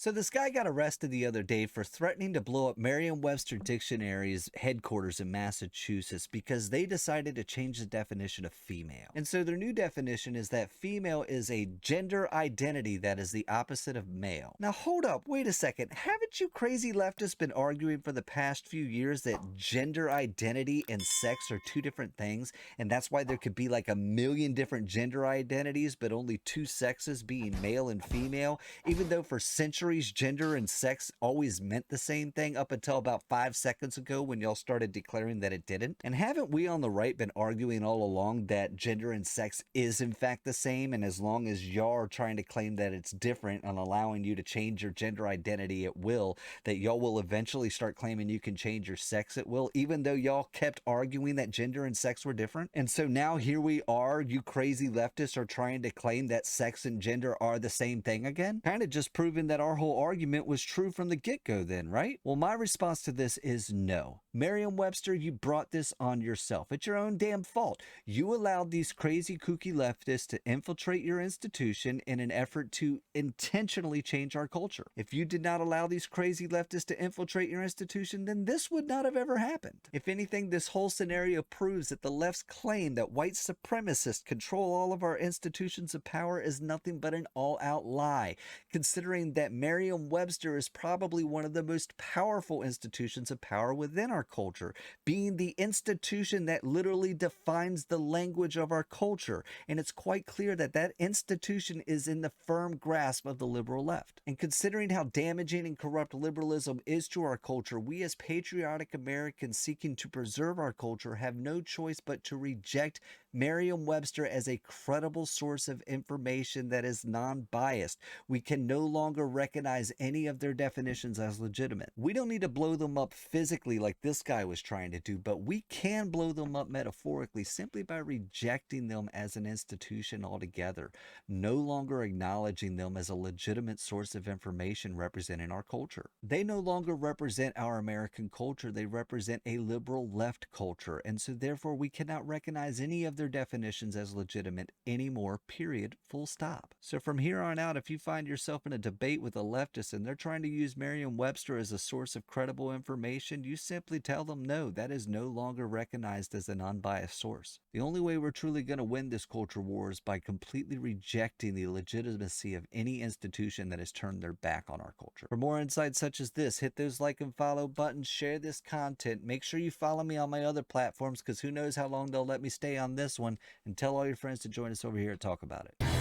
So this guy got arrested the other day for threatening to blow up Merriam-Webster Dictionary's headquarters in Massachusetts because they decided to change the definition of female. And so their new definition is that female is a gender identity that is the opposite of male. Now hold up, wait a second. Haven't you crazy leftists been arguing for the past few years that gender identity and sex are two different things? And that's why there could be like a million different gender identities, but only two sexes being male and female, even though for centuries gender and sex always meant the same thing up until about 5 seconds ago when y'all started declaring that it didn't. And haven't we on the right been arguing all along that gender and sex is in fact the same, and as long as y'all are trying to claim that it's different and allowing you to change your gender identity at will, that y'all will eventually start claiming you can change your sex at will, even though y'all kept arguing that gender and sex were different? And so now here we are, you crazy leftists are trying to claim that sex and gender are the same thing again? Kind of just proving that our whole argument was true from the get-go then, right? Well, my response to this is no. Merriam-Webster, you brought this on yourself. It's your own damn fault. You allowed these crazy kooky leftists to infiltrate your institution in an effort to intentionally change our culture. If you did not allow these crazy leftists to infiltrate your institution, then this would not have ever happened. If anything, this whole scenario proves that the left's claim that white supremacists control all of our institutions of power is nothing but an all-out lie, considering that Merriam-Webster is probably one of the most powerful institutions of power within our culture, being the institution that literally defines the language of our culture. And it's quite clear that that institution is in the firm grasp of the liberal left. And considering how damaging and corrupt liberalism is to our culture, we as patriotic Americans seeking to preserve our culture have no choice but to reject Merriam-Webster as a credible source of information that is non-biased. We can no longer recognize any of their definitions as legitimate. We don't need to blow them up physically like this guy was trying to do, but we can blow them up metaphorically simply by rejecting them as an institution altogether, no longer acknowledging them as a legitimate source of information representing our culture. They no longer represent our American culture, they represent a liberal left culture, and so therefore we cannot recognize any of their definitions as legitimate anymore, period, full stop. So from here on out, if you find yourself in a debate with a leftist and they're trying to use Merriam-Webster as a source of credible information, you simply tell them no, that is no longer recognized as an unbiased source. The only way we're truly going to win this culture war is by completely rejecting the legitimacy of any institution that has turned their back on our culture. For more insights such as this, hit those like and follow buttons, share this content, make sure you follow me on my other platforms because who knows how long they'll let me stay on this one, and tell all your friends to join us over here and talk about it.